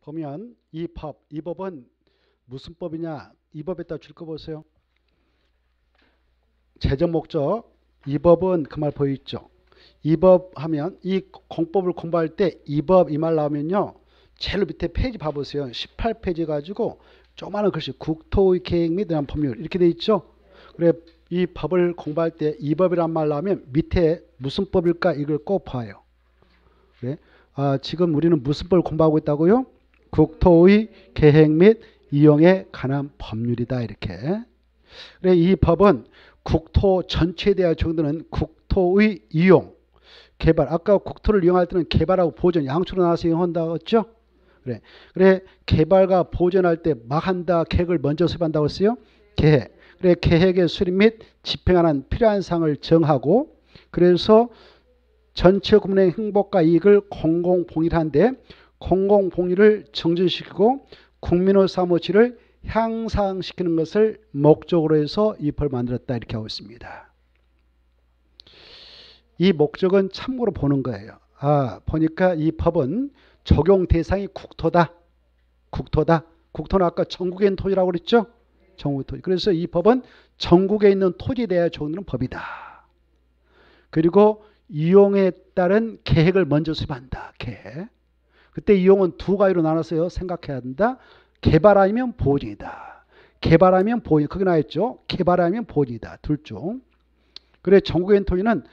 보면 이 법은 무슨 법이냐? 이 법에다 줄 거 보세요. 재정 목적. 이 법은 그 말 보이죠? 이 법 하면 이 공법을 공부할 때 이 법 이 말 나오면요. 제일 밑에 페이지 봐보세요. 18페이지 가지고 조그마한 글씨 국토의 계획 및 법률 이렇게 돼 있죠. 그래 이 법을 공부할 때 이 법이란 말 나오면 밑에 무슨 법일까 이걸 꼭 봐요. 그래? 지금 우리는 무슨 법을 공부하고 있다고요? 국토의 계획 및 이용에 관한 법률이다 이렇게. 그래 이 법은 국토 전체에 대한 정도는 국토의 이용, 개발. 아까 국토를 이용할 때는 개발하고 보존 양쪽으로 나눠서 이용한다고 했죠? 그래 개발과 보존할 때 막 한다, 계획을 먼저 수립한다고 했어요? 계획. 그래 계획의 수립 및 집행하는 필요한 사항을 정하고 그래서 전체 국민의 행복과 이익을 공공봉일한데 공공봉일을 정진시키고 국민의 삶의 질을 향상시키는 것을 목적으로 해서 이 법을 만들었다 이렇게 하고 있습니다. 이 목적은 참고로 보는 거예요. 보니까 이 법은 적용 대상이 국토다. 국토는 아까 전국에 있는 토지라고 그랬죠? 전국의 토지. 그래서 이 법은 전국에 있는 토지에 대해 적용되는 법이다. 그리고 이용에 따른 계획을 먼저 수립한다. 계획. 그때 이용은 두 가지로 나눠서요. 생각해야 한다. 개발 아니면 보존이다. 개발하면 보존. 거기 나와있죠. 개발하면 보존이다. 둘 중. 그래 전국에 있는 토지는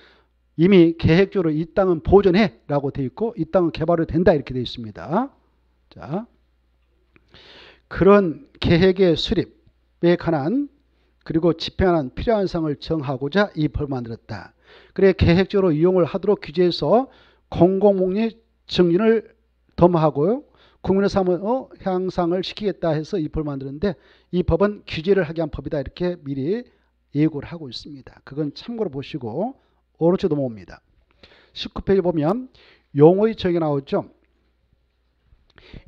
이미 계획적으로 이 땅은 보존해 라고 되어 있고 이 땅은 개발이 된다 이렇게 되어 있습니다. 자, 그런 계획의 수립에 관한 그리고 집행하는 필요한 사항을 정하고자 이 법을 만들었다. 그래 계획적으로 이용을 하도록 규제해서 공공복리 증진을 도모하고요. 국민의 삶의 향상을 시키겠다 해서 이 법을 만드는데 이 법은 규제를 하게 한 법이다 이렇게 미리 예고를 하고 있습니다. 그건 참고로 보시고 오른쪽 넘어옵니다. 19페이지 보면 용어의 정의 나오죠.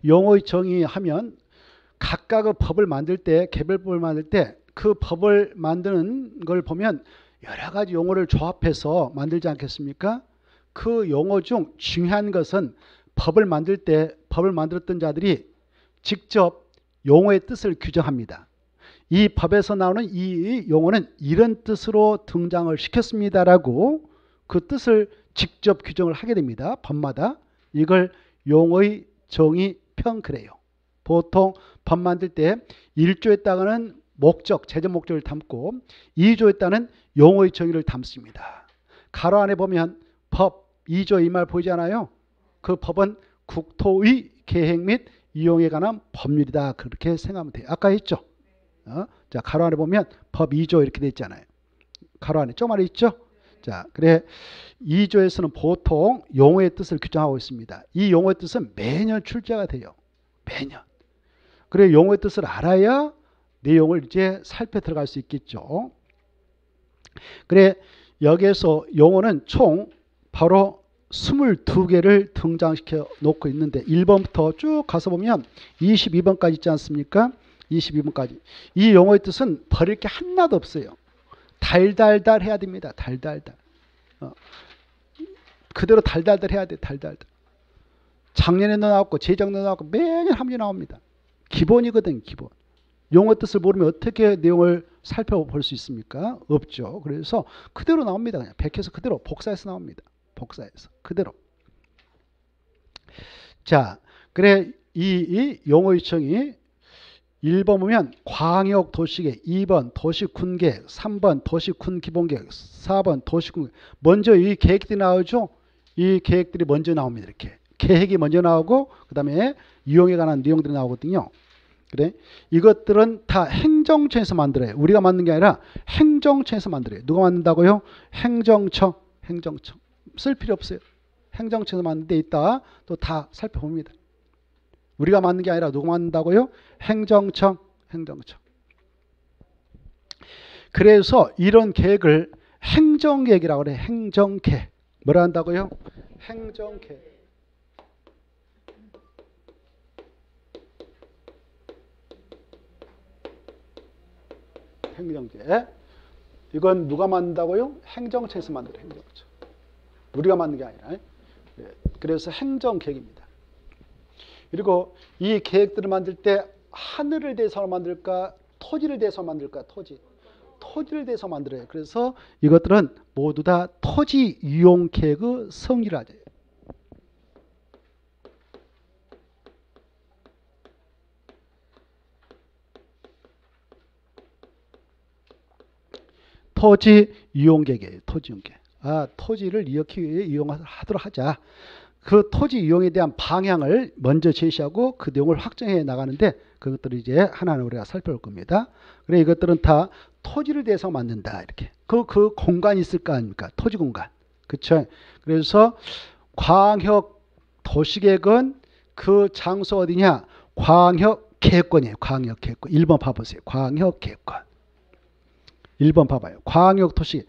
용어의 정의하면 각각의 법을 만들 때 개별법을 만들 때 그 법을 만드는 걸 보면 여러 가지 용어를 조합해서 만들지 않겠습니까? 그 용어 중 중요한 것은 법을 만들 때 법을 만들었던 자들이 직접 용어의 뜻을 규정합니다. 이 법에서 나오는 이 용어는 이런 뜻으로 등장을 시켰습니다라고 그 뜻을 직접 규정을 하게 됩니다. 법마다. 이걸 용어의 정의평 그래요. 보통 법 만들 때 1조에 따르는 목적, 재정 목적을 담고 2조에 따른 용어의 정의를 담습니다. 가로 안에 보면 법 2조 이 말 보이지 않아요? 그 법은 국토의 계획 및 이용에 관한 법률이다. 그렇게 생각하면 돼요. 아까 했죠? 자, 가로 안에 보면 법 2조 이렇게 돼 있잖아요. 가로 안에 좀 안에 있죠? 자, 그래 2조에서는 보통 용어의 뜻을 규정하고 있습니다. 이 용어의 뜻은 매년 출제가 돼요. 매년. 그래 용어의 뜻을 알아야 내용을 이제 살펴 들어갈 수 있겠죠. 그래 여기에서 용어는 총 바로 22개를 등장시켜 놓고 있는데 1번부터 쭉 가서 보면 22번까지 있지 않습니까? 22번까지. 이 용어의 뜻은 버릴 게 하나도 없어요. 달달달 해야 됩니다. 달달달. 그대로 달달달 해야 돼. 달달달. 작년에도 나왔고 재작년에도 나왔고 매년 한 번 나옵니다. 기본이거든. 기본. 용어 뜻을 모르면 어떻게 내용을 살펴볼 수 있습니까? 없죠. 그래서 그대로 나옵니다. 그냥 백해서 그대로 복사해서 나옵니다. 복사해서 그대로. 자, 그래 이 용어의 정의 1번 보면 광역 도시계획, 2번 도시군계획, 3번 도시군 기본계획, 4번 도시군. 먼저 이 계획들이 나오죠. 이 계획들이 먼저 나옵니다. 이렇게 계획이 먼저 나오고 그 다음에 이용에 관한 내용들이 나오거든요. 그래 이것들은 다 행정청에서 만들어요. 우리가 만든 게 아니라 행정청에서 만들어요. 누가 만든다고요? 행정청. 쓸 필요 없어요. 행정청에서 만든 데 있다. 또 다 살펴봅니다. 우리가 만든 게 아니라 누가 만든다고요? 행정청. 그래서 이런 계획을 행정계획이라고 그래요. 행정계획. 뭐라 한다고요? 행정계획. 행정계. 이건 누가 만든다고요? 행정청에서 만들어요. 행정청. 우리가 만든 게 아니라. 그래서 행정계획입니다. 그리고 이 계획들을 만들 때 하늘을 대해서 만들까, 토지를 대해서 만들까, 토지를 대해서 만들어요. 그래서 이것들은 모두 다 토지 이용 계획의 성질을 하죠. 토지 이용 계획이에요. 토지 이용 계획. 토지를 이렇게 이용하도록 하자. 그 토지 이용에 대한 방향을 먼저 제시하고 그 내용을 확정해 나가는데 그것들을 이제 하나하나 우리가 살펴볼 겁니다. 그래 이것들은 다 토지를 대해서 만든다. 이렇게. 그 공간이 있을 거 아닙니까? 토지 공간. 그쵸? 그래서 광역 도시계획은 그 장소 어디냐? 광역 계획권이에요. 광역 계획권. 1번 봐보세요. 광역 계획권. 1번 봐봐요. 광역 도시.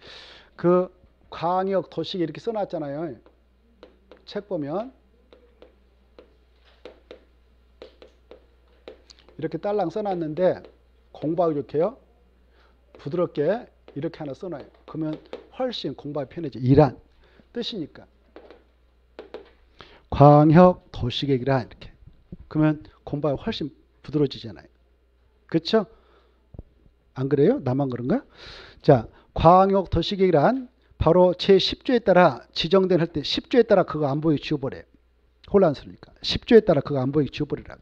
그 광역 도시계 이렇게 써놨잖아요. 책 보면 이렇게 딸랑 써놨는데 공부하기 좋게요. 부드럽게 이렇게 하나 써놔요. 그러면 훨씬 공부하기 편해져. 이란 뜻이니까. 광역 도시계획이란 이렇게. 그러면 공부하기 훨씬 부드러워지잖아요. 그렇죠? 안 그래요? 나만 그런가? 자, 광역 도시계획이란 바로 제10조에 따라 지정된 할 때 10조에 따라 그거 안 보이게 지워버려요. 혼란스러우니까. 10조에 따라 그거 안 보이게 지워버리라고.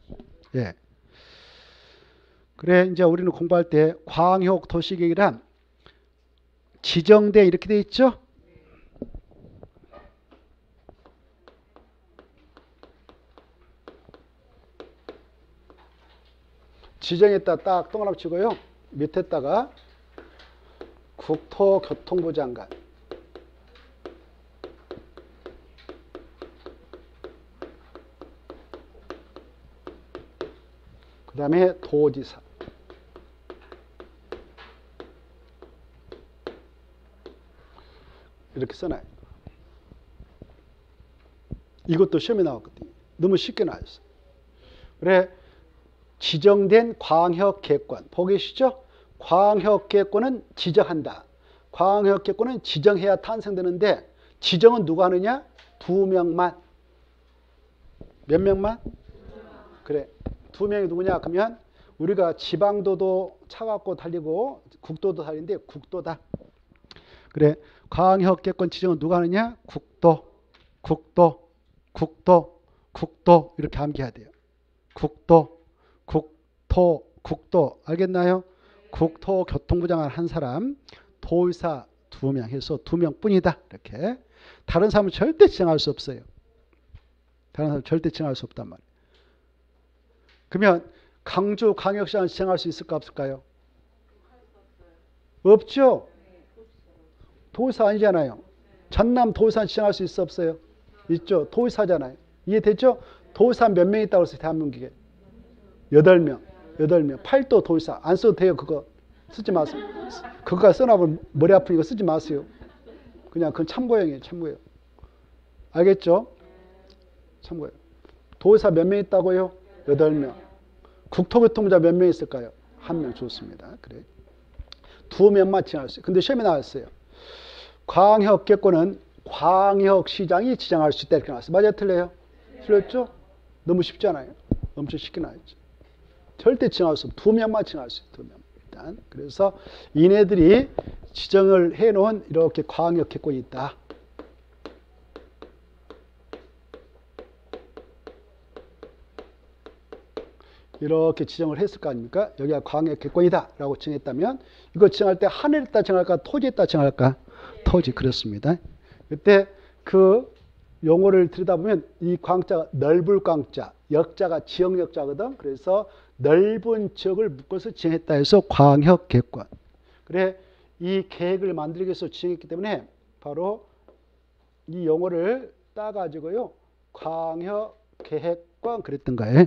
예. 그래 이제 우리는 공부할 때 광역 도시계획이란 지정돼 이렇게 돼 있죠? 지정했다 딱 동그라미 치고요. 밑에다가 국토교통부 장관. 그 다음에 도지사. 이렇게 써놔요. 이것도 시험에 나왔거든요. 너무 쉽게 나왔어요. 그래 지정된 광역계획권. 보고 계시죠? 광역계획권은 지정한다. 광역계획권은 지정해야 탄생되는데 지정은 누가 하느냐? 2명만. 몇 명만? 그래. 2명이 누구냐? 그러면 우리가 지방도도 차 갖고 달리고 국도도 달리는데 국도다. 그래. 광역계획권 지정은 누가 하느냐? 국도 이렇게 암기해야 돼요. 국도 알겠나요? 국토교통부 장관 한 사람, 도의사 2명 해서 2명뿐이다. 이렇게. 다른 사람은 절대 지정할 수 없어요. 다른 사람은 절대 지정할 수 없단 말이에요. 그러면 강주 광역시장을 지정할 수 있을까 없을까요? 없죠. 도의사 아니잖아요. 전남 도의사 지정할 수 있어 없어요? 있죠. 도의사잖아요. 이해됐죠? 도의사 몇 명 있다고 했어요? 대한민국에 8명. 8도 도의사. 안 써도 돼요. 그거 쓰지 마세요. 그거까지 써놔보면 머리 아프니까 쓰지 마세요. 그냥 그건 참고용이에요. 참고용. 알겠죠? 참고용. 도의사 몇 명 있다고요? 8명. 국토교통부자 몇 명 있을까요? 1명. 좋습니다. 그래. 2명만 지정할 수 있어요. 근데 시험에 나왔어요. 광역계획권은 광역시장이 지정할 수 있다. 이렇게 나왔어요. 맞아요? 틀려요? 틀렸죠? 너무 쉽잖아요. 엄청 쉽게 나왔죠. 절대 지정할 수 없어요. 2명만 지정할 수 있어요. 2명. 일단. 그래서 이네들이 지정을 해놓은 이렇게 광역계획권이 있다. 이렇게 지정을 했을 거 아닙니까? 여기가 광역계획권이다 라고 정했다면 이거 지정할 때 하늘에다 정할까? 토지에다 정할까? 토지. 그렇습니다. 그때 그 용어를 들여다보면 이 광자가 넓을 광자, 역자가 지역역자거든. 그래서 넓은 지역을 묶어서 지정했다 해서 광역계획권. 그래 이 계획을 만들기 위해서 지정했기 때문에 바로 이 용어를 따가지고요. 광역계획권 그랬던 거예요.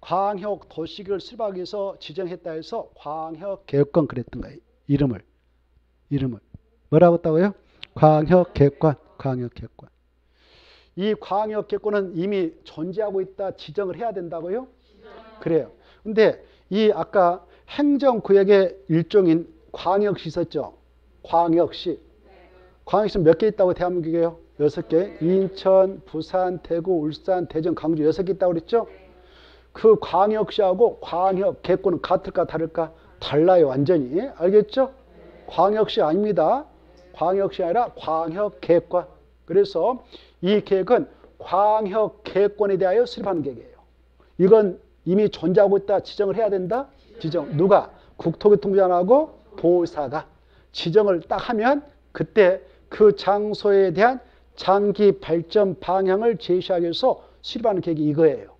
광역도시계획을 수립하기 위해서 지정했다 해서 광역계획권 그랬던 거예요. 이름을. 뭐라고 했다고요? 광역계획권. 이 광역계획권은 이미 존재하고 있다. 지정을 해야 된다고요? 그래요. 근데 이 아까 행정구역의 일종인 광역시 있었죠? 광역시 몇 개 있다고 대한민국에요? 6개. 인천, 부산, 대구, 울산, 대전, 강주 6개 있다고 그랬죠? 그 광역시하고 광역 계권은 같을까 다를까? 달라요. 완전히. 알겠죠? 광역시 아닙니다. 광역시 아니라 광역 계권. 그래서 이 계획은 광역 계권에 대하여 수립하는 계획이에요. 이건 이미 존재하고 있다 지정을 해야 된다. 지정. 누가? 국토교통부장하고 도사가 지정을 딱 하면 그때 그 장소에 대한 장기 발전 방향을 제시하기 위해서 수립하는 계획이 이거예요.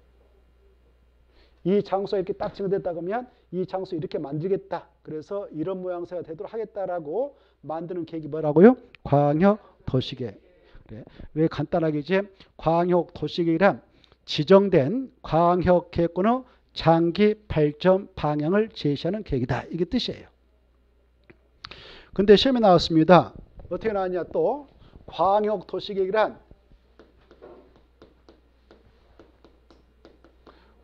이 장소에 이렇게 딱 지정됐다 그러면 이 장소 이렇게 만들겠다. 그래서 이런 모양새가 되도록 하겠다라고 만드는 계획이 뭐라고요? 광역도시계획. 그래. 왜 간단하게 이제 광역도시계획이란 지정된 광역계획권의 장기 발전 방향을 제시하는 계획이다. 이게 뜻이에요. 근데 시험에 나왔습니다. 어떻게 나왔냐 또 광역도시계획이란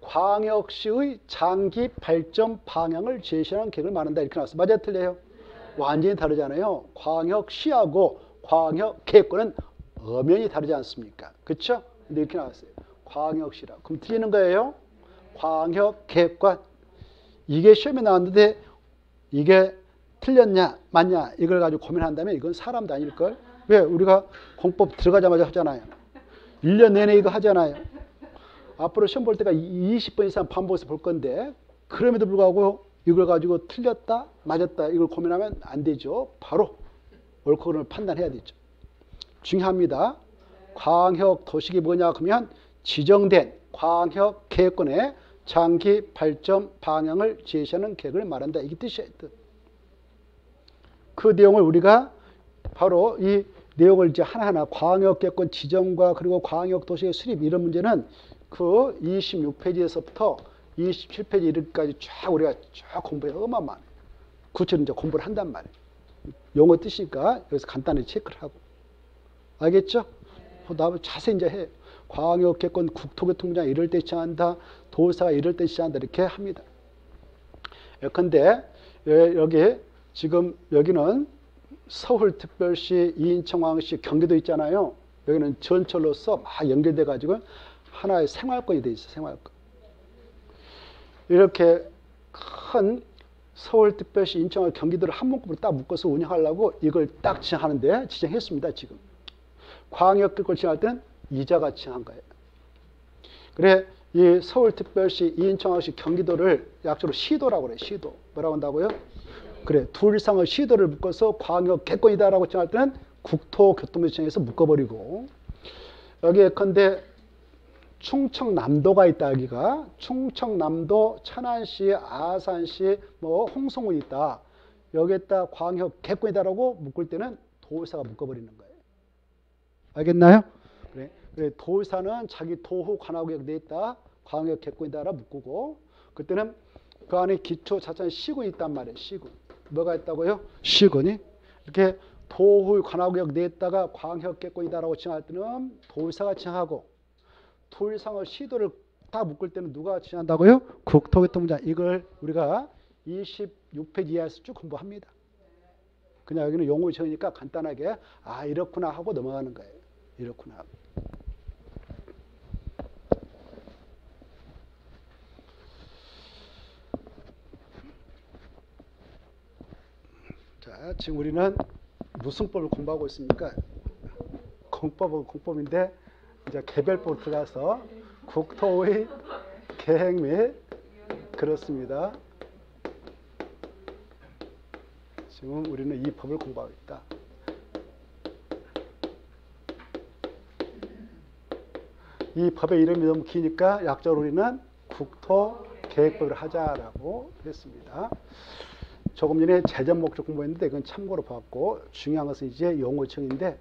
광역시의 장기 발전 방향을 제시하는 계획을 말한다. 이렇게 나왔어요. 맞아요? 틀려요? 완전히 다르잖아요. 광역시하고 광역계획권은 엄연히 다르지 않습니까? 그렇죠? 근데 이렇게 나왔어요. 광역시라고. 그럼 틀리는 거예요. 광역계획권. 이게 시험에 나왔는데 이게 틀렸냐 맞냐 이걸 가지고 고민한다면 이건 사람도 아닐걸. 왜? 우리가 공법 들어가자마자 하잖아요. 1년 내내 이거 하잖아요. 앞으로 시험 볼 때가 20번 이상 반복해서 볼 건데 그럼에도 불구하고 이걸 가지고 틀렸다 맞았다 이걸 고민하면 안 되죠. 바로 옳고 그름을 판단해야 되죠. 중요합니다. 광역도시계획이 뭐냐 그러면 지정된 광역계획권의 장기 발전 방향을 제시하는 계획을 말한다. 이게 뜻이에요. 그 내용을 우리가 바로 이 내용을 이제 하나하나 광역계획권 지정과 그리고 광역도시계획 수립 이런 문제는 그 26페이지에서부터 27페이지 이렇게까지 쫙 우리가 쫙 공부해 어마어마해. 구체로 이제 공부를 한단 말이에요. 용어 뜻이니까 여기서 간단히 체크를 하고. 알겠죠? 다음에 자세히 이제 해. 광역계획권 국토교통부장 이럴 때 지정한다. 도사가 이럴 때 지정한다. 이렇게 합니다. 예컨대 여기 지금 여기는 서울특별시, 인천광역시, 경기도 있잖아요. 여기는 전철로서 막 연결돼 가지고 하나의 생활권이 돼 있어요. 생활권. 이렇게 큰 서울특별시, 인천광역, 경기도를 한 문구로 딱 묶어서 운영하려고 이걸 딱 지정하는데 지정했습니다. 지금. 광역계획권 지정할 때는 이자가 지정한 거예요. 그래 이 서울특별시, 인천광역시, 경기도를 약자로 시도라고 그래요. 시도. 뭐라고 한다고요? 그래 둘 이상의 시도를 묶어서 광역계획권이다라고 지정할 때는 국토교통부 지정해서 묶어버리고 여기 예컨대 충청남도가 있다. 여기가 충청남도, 천안시, 아산시, 뭐 홍성군이 있다. 여기에다 광역계획권이다라고 묶을 때는 도의사가 묶어버리는 거예요. 알겠나요? 그래 도의사는 자기 도후 관할구역 내에 있다. 광역계획권이다라고 묶고 그때는 그 안에 기초자치단 시군이 있단 말이에요. 시군. 뭐가 있다고요? 시군이. 이렇게 도후 관할구역 내에 있다가 광역계획권이다라고 지정할 때는 도의사가 지정하고 둘 이상의 시도를 다 묶을 때는 누가 지정한다고요? 국토교통부장. 이걸 우리가 26페이지 이하에서 쭉 공부합니다. 그냥 여기는 용어 지으니까 간단하게 아 이렇구나 하고 넘어가는 거예요. 이렇구나 하고. 자, 지금 우리는 무슨 법을 공부하고 있습니까? 공법은 공법인데 이제 개별법으로 들어가서 국토의 계획 및 그렇습니다. 지금 우리는 이 법을 공부하고 있다. 이 법의 이름이 너무 기니까 약자로 우리는 국토계획법을 하자라고 했습니다. 조금 전에 재정 목적 공부했는데 이건 참고로 봤고 중요한 것은 이제 용어청인데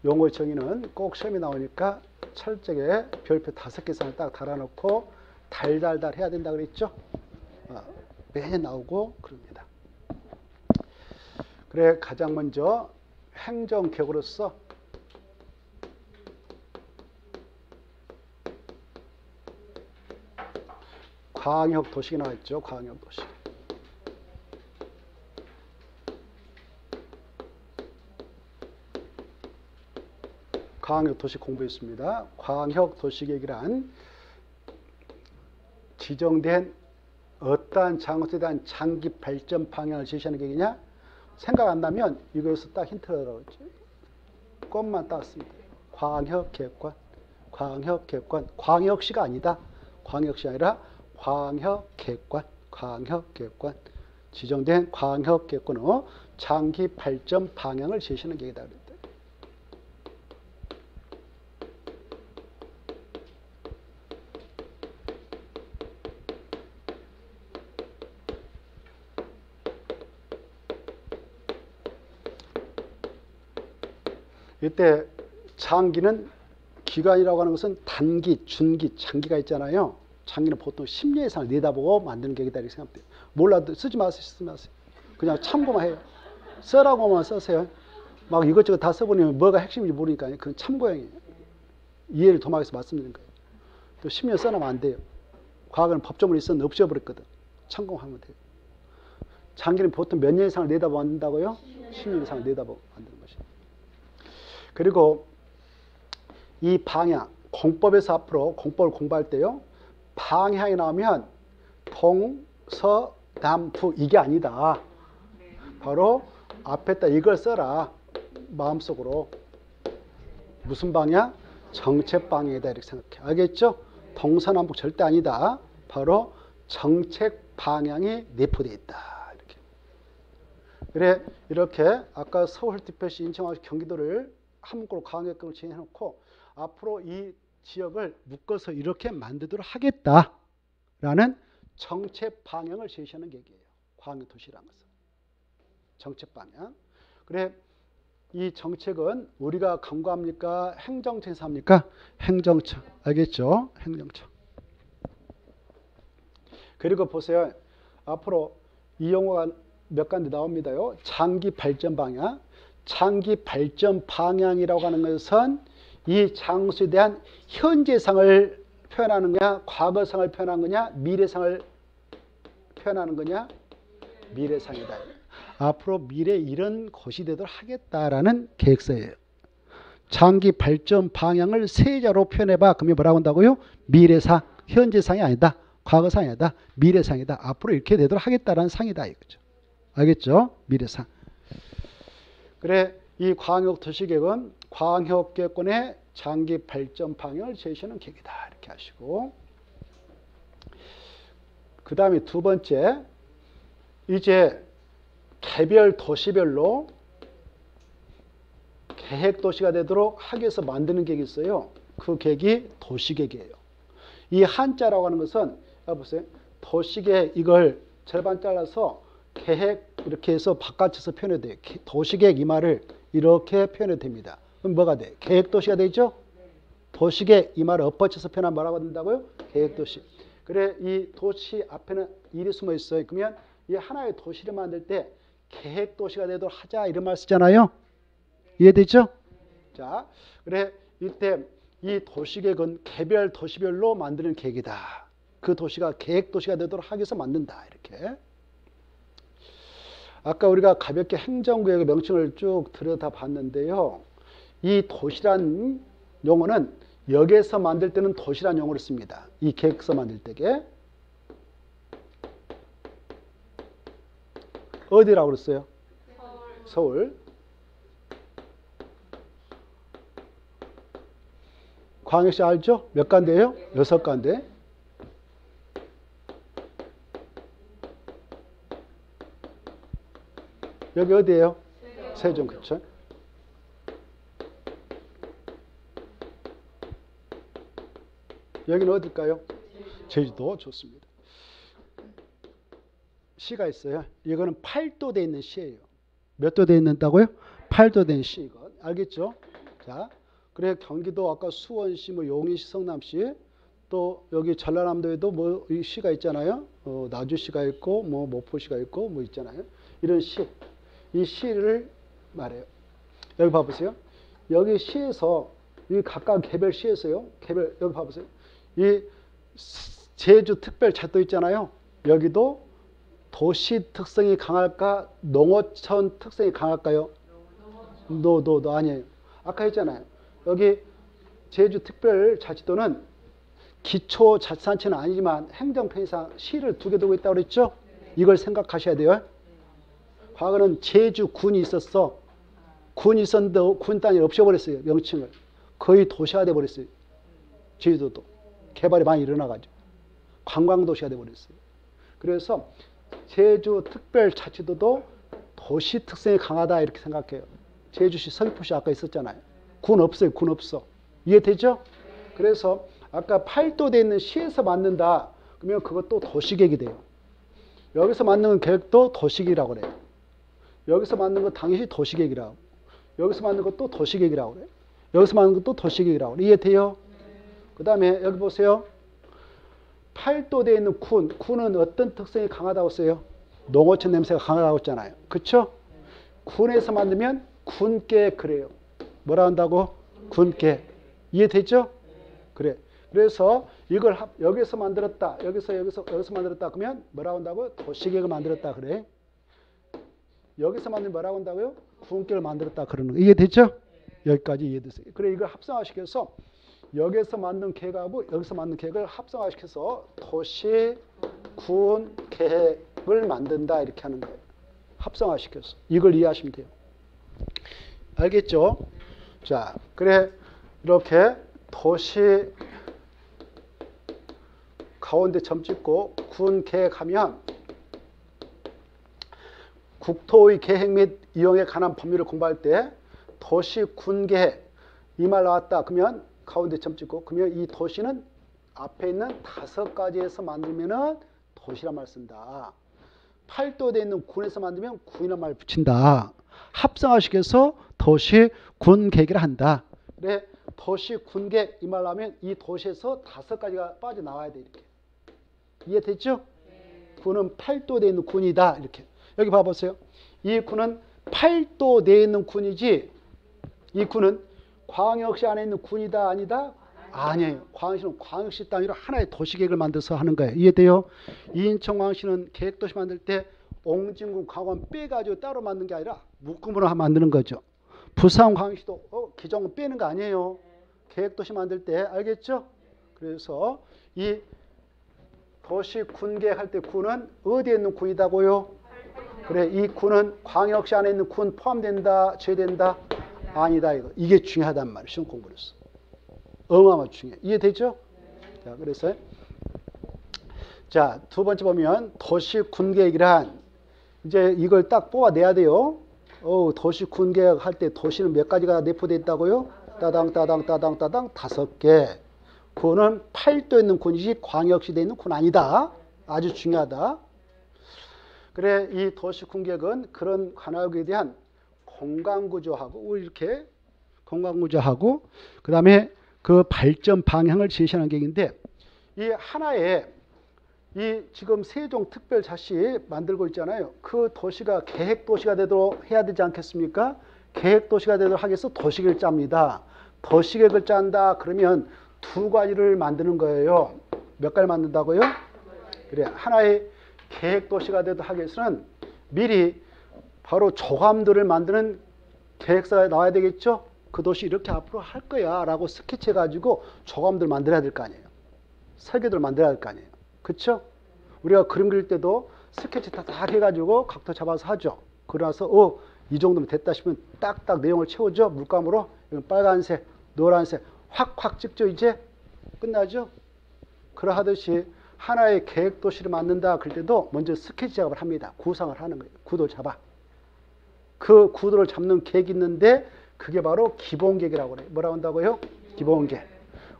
용어청이는 꼭 시험에 나오니까 철저하게 별표 5개 이상을 딱 달아놓고 달달달 해야 된다 그랬죠? 매년 나오고 그럽니다. 그래 가장 먼저 행정계획으로서 광역도시가 나왔죠. 광역도시. 광역 도시 공부했습니다. 광역 도시계획이란 지정된 어떠한 장소에 대한 장기 발전 방향을 제시하는 계획이냐? 생각 안 나면 이거에서 딱 힌트가 나오죠. 것만 딱 씁니다. 광역계획관, 광역계획관, 광역시가 아니다. 광역시 아니라 광역계획관, 광역계획관. 지정된 광역계획관은 장기 발전 방향을 제시하는 계획이다. 이때 장기는 기간이라고 하는 것은 단기, 중기, 장기가 있잖아요. 장기는 보통 10년 이상을 내다보고 만드는 계획이다 이렇게 생각돼요. 몰라도 쓰지 마세요. 쓰지 마세요. 그냥 참고만 해요. 써라고만 써세요. 막 이것저것 다 써보면 뭐가 핵심인지 모르니까 그건 참고형이에요. 이해를 도모해서 말씀드리는 거예요. 또 10년 써놓으면 안 돼요. 과거에는 법조문이 있었는데 없애버렸거든. 참고하면 돼요. 장기는 보통 몇 년 이상을 내다보고 만든다고요? 10년 이상을 내다보고 만드는 것이에요. 그리고 이 방향, 공법에서 앞으로 공법을 공부할 때요. 방향이 나오면 동, 서, 남, 북 이게 아니다. 바로 앞에다 이걸 써라. 마음속으로. 무슨 방향? 정책 방향이다 이렇게 생각해. 알겠죠? 동서남북 절대 아니다. 바로 정책 방향이 내포되어 있다. 이렇게. 그래 이렇게 아까 서울특별시, 인천광역시, 경기도를 한 문구로 광역경을 정해놓고 앞으로 이 지역을 묶어서 이렇게 만들도록 하겠다라는 정책 방향을 제시하는 계획이에요. 광역도시라는 것은. 정책 방향. 그래 이 정책은 우리가 강구합니까? 행정청에서 합니까? 행정청. 알겠죠? 행정청. 그리고 보세요. 앞으로 이 용어가 몇 가지 나옵니다요. 장기 발전 방향. 장기 발전 방향이라고 하는 것은 이 장소에 대한 현재상을 표현하는 거냐, 과거상을 표현하는 거냐, 미래상을 표현하는 거냐, 미래상이다. 앞으로 미래 이런 곳이 되도록 하겠다라는 계획서예요. 장기 발전 방향을 세자로 표현해봐. 그러면 뭐라고 한다고요? 미래상, 현재상이 아니다. 과거상이 아니다. 미래상이다. 앞으로 이렇게 되도록 하겠다라는 상이다. 이거죠. 알겠죠? 미래상. 그래 이 광역도시계획은 광역계획권의 장기 발전 방향을 제시하는 계획이다. 이렇게 하시고 그 다음에 두 번째 이제 개별 도시별로 계획도시가 되도록 하기 위해서 만드는 계획이 있어요. 그 계획이 도시계획이에요. 이 한자라고 하는 것은 보세요. 도시계획 이걸 절반 잘라서 계획 이렇게 해서 바깥에서 표현해도 돼요. 도시계획 이 말을 이렇게 표현해도 됩니다. 그럼 뭐가 돼? 계획도시가 되죠? 도시계획 이 말을 엎어쳐서 표현하면 뭐라고 된다고요? 계획도시. 그래 이 도시 앞에는 일이 숨어 있어요. 그러면 이 하나의 도시를 만들 때 계획도시가 되도록 하자 이런 말 쓰잖아요. 이해되죠? 자, 그래 이때 이 도시계획은 개별 도시별로 만드는 계획이다. 그 도시가 계획도시가 되도록 하기 위해서 만든다. 이렇게. 아까 우리가 가볍게 행정구역의 명칭을 쭉 들여다봤는데요. 이 도시란 용어는 역에서 만들 때는 도시란 용어를 씁니다. 이 계획서 만들 때게. 어디라고 그랬어요? 서울. 광역시 알죠? 몇 간데요? 6간데. 여기 어디예요? 세종. 그렇죠? 여기는 어딜까요? 제주도. 좋습니다. 시가 있어요. 이거는 8도 돼 있는 시예요. 몇 도 돼 있는다고요? 8도 된 시. 이거 알겠죠? 자, 그래 경기도 아까 수원시, 뭐 용인시, 성남시, 또 여기 전라남도에도 뭐 이 시가 있잖아요. 나주시가 있고, 뭐 모포시가 있고, 뭐 있잖아요. 이런 시. 이 시를 말해요. 여기 봐보세요. 여기 시에서 이 각각 개별 시에서요. 개별 여기 봐보세요. 이 제주 특별자도 있잖아요. 여기도 도시 특성이 강할까? 농어촌 특성이 강할까요? 노 아니에요. 아까 했잖아요. 여기 제주특별자치도는 기초자치단체는 아니지만 행정편의상 시를 2개 두고 있다고 그랬죠? 이걸 생각하셔야 돼요. 과거는 제주군이 있었어. 군이 있었는데 군 단위를 없애버렸어요. 명칭을. 거의 도시화 돼버렸어요. 제주도도. 개발이 많이 일어나가지고. 관광도시가 돼버렸어요. 그래서 제주특별자치도도 도시 특성이 강하다 이렇게 생각해요. 제주시, 서귀포시 아까 있었잖아요. 군 없어요. 군 없어. 이해되죠? 그래서 아까 8도돼 있는 시에서 만든다. 그러면 그것도 도시계획이 돼요. 여기서 만드는 계획도 도시계획이라고 그래요. 여기서 만든 거 당연히 도시계획이라고. 여기서 만든 것도 도시계획이라고 그래요. 여기서 만든 것도 도시계획이라고 그래요. 이해돼요? 그 다음에 여기 보세요. 8도돼 있는 군은 어떤 특성이 강하다고 써요? 농어촌 냄새가 강하다고 했잖아요. 그쵸? 군에서 만들면 군계획 그래요. 뭐라 한다고? 군계획. 이해되죠? 그래. 그래서 이걸 여기서 만들었다. 여기서 만들었다. 그러면 뭐라고 한다고요? 도시계획을 만들었다. 그래. 여기서 만들면 뭐라고 한다고요? 군계획을 만들었다. 그러는 거. 이해됐죠? 여기까지 이해됐어요. 그래, 이걸 합성화시켜서 여기서 만든 계획하고 여기서 만든 계획을 합성화시켜서 도시, 군, 계획을 만든다. 이렇게 하는 거예요. 합성화시켜서. 이걸 이해하시면 돼요. 알겠죠? 자, 그래. 이렇게 도시 가운데 점 찍고 군 계획하면 국토의 계획 및 이용에 관한 법률을 공부할 때 도시 군 계획 이 말 나왔다. 그러면 가운데 점 찍고 그러면 이 도시는 앞에 있는 5가지에서 만들면은 도시란 말 쓴다. 8도돼 있는 군에서 만들면 군이란 말 붙인다. 합성화시켜서 도시 군 계획을 한다. 그래. 도시 군계 이 말 하면 이 도시에서 5가지가 빠져나와야 돼. 이렇게. 이해됐죠? 군은 8도돼 있는 군이다. 이렇게. 여기 봐보세요. 이 군은 8도 내에 있는 군이지 이 군은 광역시 안에 있는 군이다 아니다? 아니에요. 광역시는 광역시 단위로 하나의 도시계획을 만들어서 하는 거예요. 이해돼요? 인천광역시는 계획도시 만들 때 옹진군, 강원 빼가지고 따로 만든 게 아니라 묶음으로 만드는 거죠. 부산광역시도 기존은 빼는 거 아니에요. 계획도시 만들 때 알겠죠? 그래서 이 도시 군계획할 때 군은 어디에 있는 군이다고요? 그래, 이 군은 광역시 안에 있는 군 포함된다, 제외된다? 아니다. 이게 중요하단 말이에요. 시험 공부로서. 어마어마 중요해. 이해되죠? 자, 그래서 자, 2번째 보면 도시 군계획이란 이제 이걸 딱 뽑아내야 돼요. 도시 군계획 할 때 도시는 몇 가지가 내포되어 있다고요? 따당 5개. 군은 8도에 있는 군이지 광역시대에 있는 군 아니다. 아주 중요하다. 그래, 이 도시 군계획은 그런 관할구에 대한 공간구조하고 이렇게 공간구조하고 그 다음에 그 발전 방향을 제시하는 계획인데 이 하나의 이 지금 세종특별자치 만들고 있잖아요. 그 도시가 계획도시가 되도록 해야 되지 않겠습니까? 계획도시가 되도록 하기 위해서 도시계획을 짭니다. 도시계획을 짠다 그러면 2가지를 만드는 거예요. 몇 가지 만든다고요? 그래, 하나의 계획도시가 되도록 하기 위해서는 미리 바로 조감들을 만드는 계획서가 나와야 되겠죠? 그 도시 이렇게 앞으로 할 거야 라고 스케치해가지고 조감들 만들어야 될 거 아니에요. 설계도를 만들어야 될 거 아니에요. 그쵸? 우리가 그림 그릴 때도 스케치 다 해가지고 각도 잡아서 하죠. 그러나서 이 정도면 됐다 싶으면 딱딱 내용을 채우죠. 물감으로 빨간색, 노란색 확확 찍죠. 이제 끝나죠. 그러하듯이 하나의 계획도시를 만든다 그럴 때도 먼저 스케치 작업을 합니다. 구상을 하는 거예요. 구도를 잡아. 그 구도를 잡는 계획이 있는데 그게 바로 기본계획이라고 그래요. 뭐라고 한다고요? 기본계획.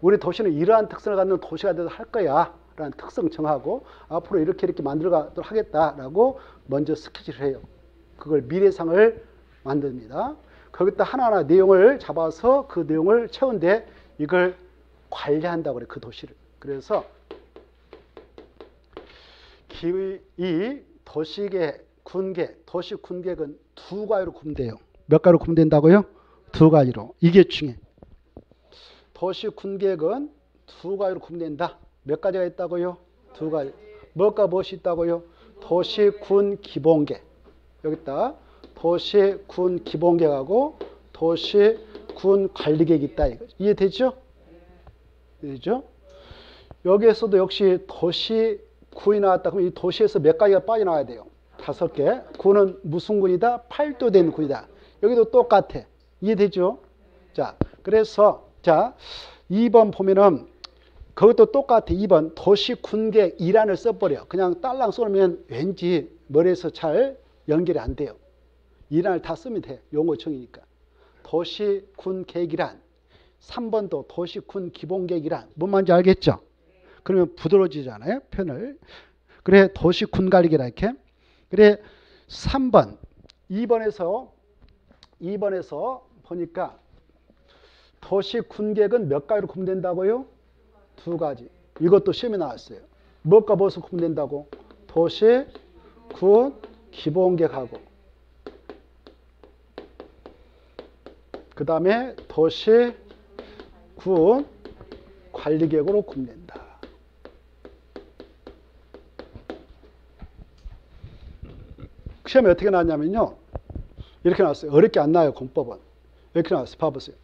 우리 도시는 이러한 특성을 갖는 도시가 되도록 할 거야 라는 특성 정하고 앞으로 이렇게 만들어가도록 하겠다라고 먼저 스케치를 해요. 그걸 미래상을 만듭니다. 거기다 하나하나 내용을 잡아서 그 내용을 채운데 이걸 관리한다고 그래요. 그 도시를. 그래서 이 도시계획, 군계획, 도시 군계획은 2가지로 구분돼요. 몇 가지로 구분된다고요? 2가지로. 이게 중요해. 도시 군계획은 2가지로 구분된다. 몇 가지가 있다고요? 2가지. 뭐가 무엇이 있다고요? 도시 군 기본계획. 여기 있다. 도시 군 기본계획하고 도시 군 관리계획이 있다. 이해되죠? 이해되죠? 여기에서도 역시 도시 군이 나왔다. 그럼 이 도시에서 몇 가지가 빠져나와야 돼요? 5개. 군은 무슨 군이다? 팔도된 군이다. 여기도 똑같아. 이해되죠? 자, 그래서 자 2번 보면은 그것도 똑같아. 2번 도시 군계 이란을 써버려. 그냥 딸랑 써놓으면 왠지 머리에서 잘 연결이 안 돼요. 이란을 다 쓰면 돼. 용어청이니까. 도시 군 계획이란. 3번도 도시 군 기본 계획이란. 뭔 말인지 알겠죠? 그러면 부드러워지잖아요. 표현을. 그래 도시 군 관리계획 이렇게. 그래 3번 2번에서 보니까 도시 군계획은 몇 가지로 구분된다고요? 2가지. 이것도 시험에 나왔어요. 무엇과 무엇을 구분된다고? 도시 군 기본계획하고 그 다음에 도시 군 관리계획으로 구분된다. 시험에 어떻게 나왔냐면요. 이렇게 나왔어요. 어렵게 안 나와요. 공법은. 이렇게 나왔어요. 봐보세요.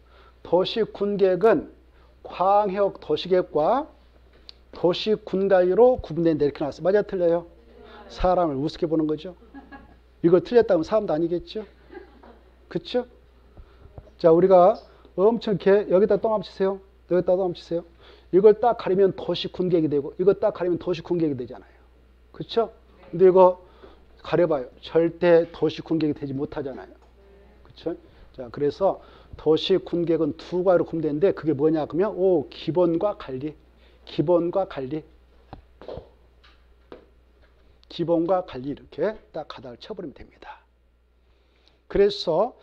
도시 군계획은 광역 도시계획과 도시 군관리로 구분된다. 이렇게 나왔어요. 맞아 틀려요? 사람을 우습게 보는 거죠. 이거 틀렸다면 사람도 아니겠죠? 그렇죠? 자, 우리가 엄청 이렇게 여기다 똥 한번 치세요. 여기다 똥 한번 치세요. 이걸 딱 가리면 도시 군계획이 되고 이거 딱 가리면 도시 군계획이 되잖아요. 그렇죠? 근데 이거 가려봐요. 절대 도시 군계획이 되지 못하잖아요. 그렇죠? 자, 그래서 도시 군계획은 2가지로 구분되는데 그게 뭐냐 그러면 기본과 관리. 기본과 관리. 기본과 관리 이렇게 딱 가닥을 쳐버리면 됩니다. 그래서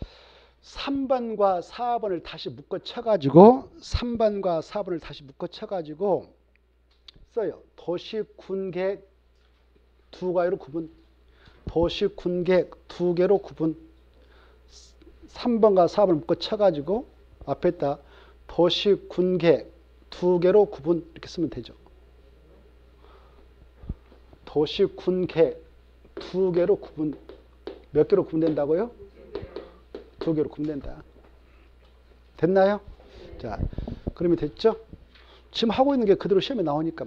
3번과 4번을 다시 묶어 쳐가지고 3번과 4번을 다시 묶어 쳐가지고 써요. 도시 군계획 2가지로 구분. 도시 군계획 2개로 구분. 3번과 4번을 묶어 쳐가지고 앞에다 도시 군계획 2개로 구분 이렇게 쓰면 되죠. 도시 군계획 2개로 구분. 몇 개로 구분된다고요? 2개로 구분된다. 됐나요? 자, 그러면 됐죠? 지금 하고 있는 게 그대로 시험에 나오니까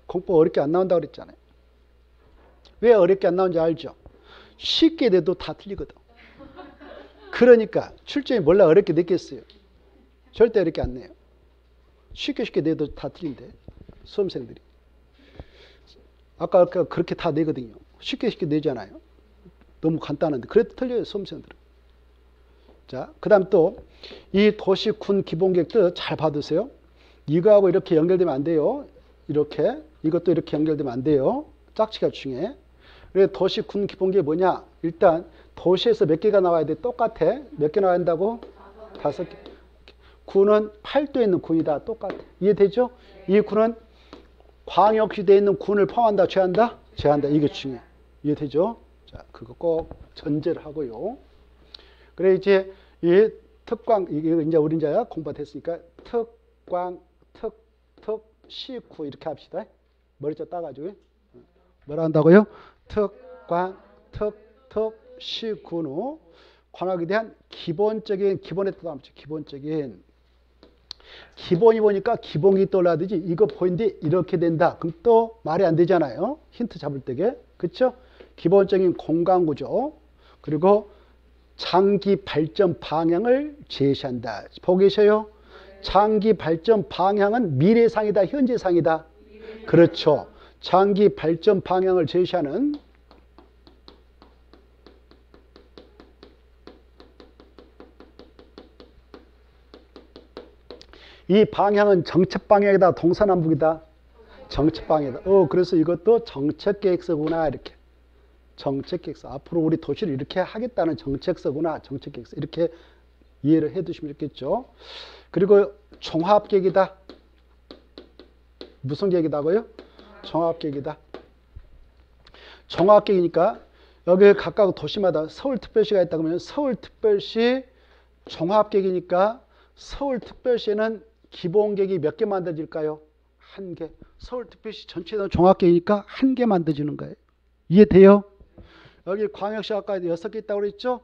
공부 어렵게 안 나온다고 그랬잖아요. 왜 어렵게 안 나오는지 알죠? 쉽게 내도 다 틀리거든. 그러니까 출제에 몰라 어렵게 냈겠어요. 절대 어렵게 안 내요. 쉽게 내도 다 틀린데 수험생들이. 아까 그렇게 다 내거든요. 쉽게 내잖아요. 너무 간단한데 그래도 틀려요. 수험생들은. 자, 그 다음 또 이 도시 군 기본계획도 잘 봐두세요. 이거하고 이렇게 연결되면 안 돼요. 이렇게. 이것도 이렇게 연결되면 안 돼요. 짝지가 중에. 그래서 도시 군 기본계획이 뭐냐? 일단 도시에서 몇 개가 나와야 돼? 똑같아. 몇 개 나와야 한다고? 5개. 군은 팔도에 있는 군이다. 똑같아. 이해되죠? 이 군은 광역시대에 있는 군을 포함한다. 제한다? 제한다. 이게 중요해. 이해되죠? 자, 그거 꼭 전제를 하고요. 그래 이제 이 특광 이게 이제 우리 이제 공부가 됐으니까 특광 시구 이렇게 합시다. 머리자 따가지고 뭐라 한다고요? 특광 시군의 관악에 대한 기본적인 기본의 뜻 합시다. 기본적인 기본이 보니까 기본이 떠올라야 되지. 이거 보이는데 이렇게 된다. 그럼 또 말이 안 되잖아요. 힌트 잡을 때게. 그렇죠? 기본적인 공간구조 그리고 장기 발전 방향을 제시한다. 보고 계셔요? 장기 발전 방향은 미래상이다, 현재상이다. 그렇죠. 장기 발전 방향을 제시하는 이 방향은 정책 방향이다, 동서남북이다. 정책 방향이다. 그래서 이것도 정책계획서구나 이렇게. 정책계획서. 앞으로 우리 도시를 이렇게 하겠다는 정책서구나. 정책계획서. 이렇게 이해를 해 두시면 좋겠죠. 그리고 종합계획이다. 무슨 계획이다고요? 종합계획이다. 종합계획이니까 여기 각각 도시마다 서울특별시가 있다 그러면 서울특별시 종합계획이니까 서울특별시에는 기본계획이 몇 개 만들어질까요? 1개. 서울특별시 전체는 종합계획이니까 1개 만들어지는 거예요. 이해돼요? 여기 광역시 아까 6개 있다고 그랬죠?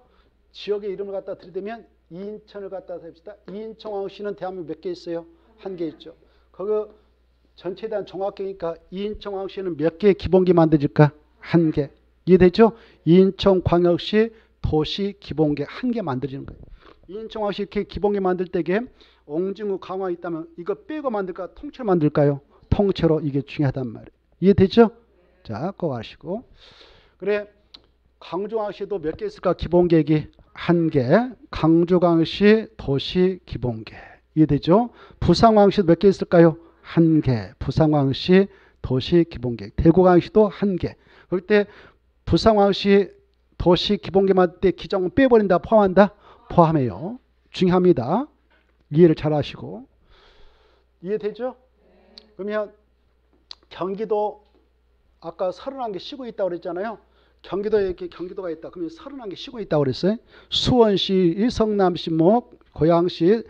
지역의 이름을 갖다 들이대면 인천을 갖다 댑시다. 인천광역시는 대한민국 몇 개 있어요? 한 개 있죠. 거기 전체에 대한 종합계니까 인천광역시는 몇 개의 기본기 만들어질까? 한 개. 이해되죠? 인천광역시 도시 기본계 한 개 만들어지는 거예요. 인천광역시 이렇게 기본계 만들 때게 옹진구 강화 있다면 이거 빼고 만들까? 통째로 만들까요? 통째로. 이게 중요하단 말이에요. 이해되죠? 자, 그거 아시고. 그래, 강주광역시도 몇 개 있을까? 기본계획이 한 개. 강주광역시 도시 기본계. 이해되죠? 부산광역시도 몇 개 있을까요? 한 개. 부산광역시 도시 기본계획. 대구광역시도 한 개. 그럴 때 부산광역시 도시 기본계 만들 때 기장은 빼버린다, 포함한다? 포함해요. 중요합니다. 이해를 잘 하시고. 이해되죠? 그러면 경기도 아까 31개 시군이 있다고 그랬잖아요. 경기도에 이렇게 경기도가 있다. 그러면 31개 시군이 있다고 그랬어요. 수원시, 성남시, 고양시,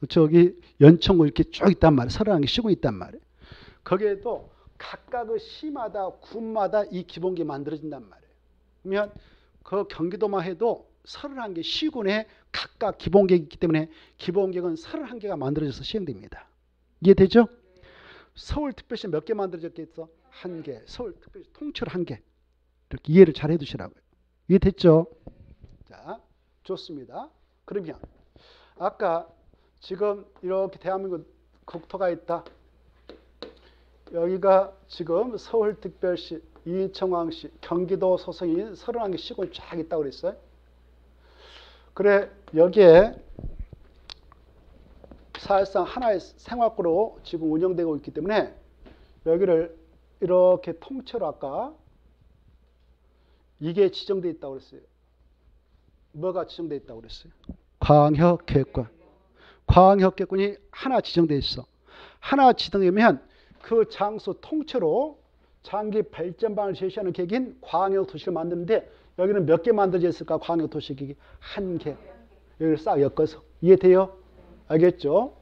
저기 연천구 이렇게 쭉 있단 말이에요. 31개 시군이 있단 말이에요. 거기에도 각각의 시마다 군마다 이 기본계 만들어진단 말이에요. 그러면 그 경기도만 해도 31개 시군에 각각 기본계획이 있기 때문에 기본계획은 31개가 만들어져서 시행됩니다. 이해되죠? 서울특별시 몇 개 만들어졌겠어? 한 개. 서울특별시 통째로 한 개. 이렇게 이해를 잘 해두시라고요. 이해됐죠? 자, 좋습니다. 그러면 아까 지금 이렇게 대한민국 국토가 있다. 여기가 지금 서울특별시, 인천광역시, 경기도 소속이 31개 시군이 쫙 있다고 그랬어요. 그래, 여기에 사실상 하나의 생활구로 지금 운영되고 있기 때문에 여기를 이렇게 통째로 아까 이게 지정되어 있다고 그랬어요. 뭐가 지정되어 있다고 그랬어요? 광역계획권. 광역계획권이 하나 지정되어 있어. 하나 지정되면 그 장소 통째로 장기 발전방을 제시하는 계획인 광역도시를 만드는데 여기는 몇 개 만들어져 있을까? 광역도시 계획이 한 개. 여기를 싹 엮어서. 이해돼요? 알겠죠?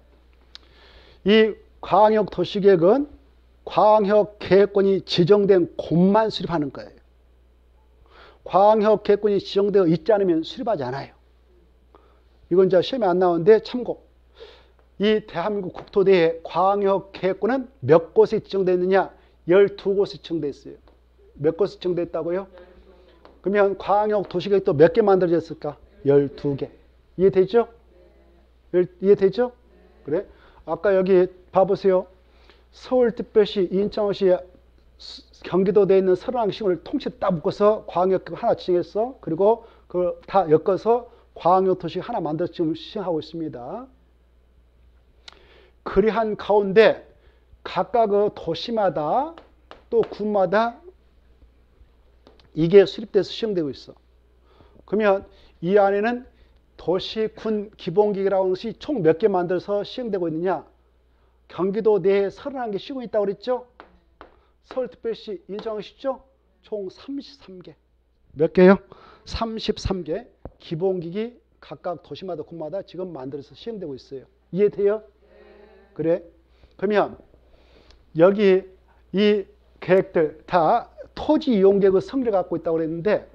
이 광역도시계획은 광역계획권이 지정된 곳만 수립하는 거예요. 광역계획권이 지정되어 있지 않으면 수립하지 않아요. 이건 이제 시험에 안 나오는데 참고. 이 대한민국 국토대의 광역계획권은 몇 곳에 지정되어 있느냐? 12곳에 지정되어 있어요. 몇 곳에 지정되어 있다고요? 그러면 광역도시계획도 몇 개 만들어졌을까? 12개. 이해되죠? 이해되죠? 그래? 아까 여기 봐보세요. 서울특별시, 인천시, 경기도에 있는 31개 시군을 통째로 딱 묶어서 광역계획 하나 지정했어. 그리고 그걸 다 엮어서 광역도시 하나 만들어서 지금 시행하고 있습니다. 그리한 가운데 각각의 도시마다 또 군마다 이게 수립돼서 시행되고 있어. 그러면 이 안에는 도시, 군, 기본계획이라고 하는 것이 총 몇 개 만들어서 시행되고 있느냐? 경기도 내에 31개 시군이 있다고 그랬죠? 서울특별시, 인천시죠? 총 33개. 몇 개요? 33개 기본계획이 각각 도시마다 군마다 지금 만들어서 시행되고 있어요. 이해돼요? 그래? 그러면 여기 이 계획들 다 토지 이용계획의 성질을 갖고 있다고 그랬는데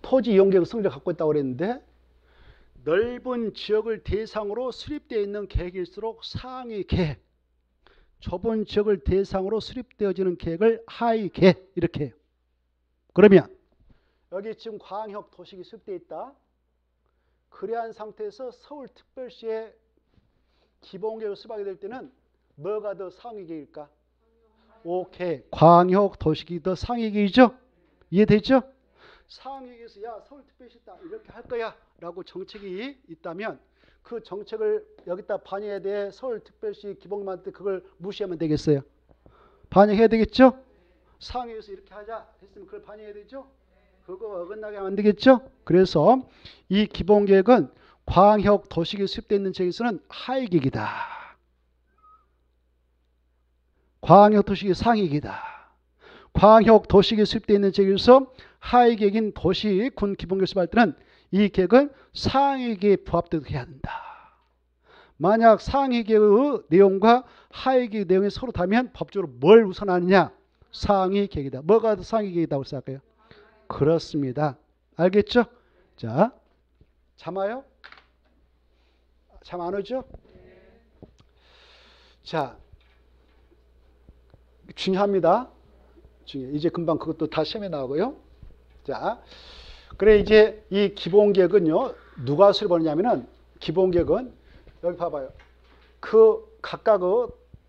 토지 이용계획의 성질을 갖고 있다고 그랬는데 넓은 지역을 대상으로 수립되어 있는 계획일수록 상위 계획, 좁은 지역을 대상으로 수립되어지는 계획을 하위 계획 이렇게 해요. 그러면 여기 지금 광역 도시계획이 수립되어 있다. 그러한 상태에서 서울특별시의 기본계획을 수립하게 될 때는 뭐가 더 상위 계획일까? 오케이. 광역 도시계획이 더 상위 계획이죠? 이해되죠? 상위 계획에서 야 서울특별시다 이렇게 할 거야 라고 정책이 있다면 그 정책을 여기다 반영해야 돼. 서울특별시 기본계획 만들 때 그걸 무시하면 되겠어요? 반영해야 되겠죠? 상위에서 이렇게 하자 했으면 그걸 반영해야 되죠? 그거 어긋나게 하면 안 되겠죠? 그래서 이 기본계획은 광역 도시계획 수립되어 있는 지역에서는 하위 계획이다. 광역 도시계획 상위 계획이다. 광역 도시계획 수립되어 있는 지역에서 하위 계획인 도시, 군 기본계획 수립할 때는 이 계획을 상위 계획에 부합되도록 해야 된다. 만약 상위 계획의 내용과 하위 계획 내용이 서로 다르면 법적으로 뭘 우선하느냐? 상위 계획이다. 뭐가 더 상위 계획이라고 생각해요? 그렇습니다. 알겠죠? 자, 잠 와요? 잠 안 오죠? 자, 중요합니다. 중요해. 이제 금방 그것도 다 시험에 나오고요. 자, 그래 이제 이 기본계획은요. 누가 수립하느냐면은 기본계획은 여기 봐봐요. 그 각각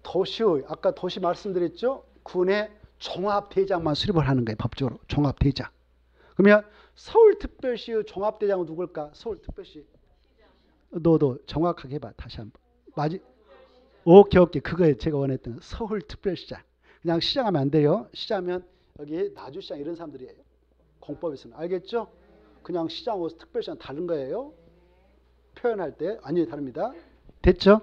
도시의 아까 도시 말씀드렸죠. 군의 종합대장만 수립을 하는 거예요. 법적으로 종합대장. 그러면 서울특별시의 종합대장은 누굴까? 서울특별시. 너도 정확하게 해봐. 다시 한번. 오케이. 그거에 제가 원했던 서울특별시장. 그냥 시장하면 안 돼요. 시장하면 여기 나주시장 이런 사람들이에요. 공법에서는. 알겠죠? 그냥 시장하고 특별시장 다른 거예요. 표현할 때 완전히 다릅니다. 됐죠?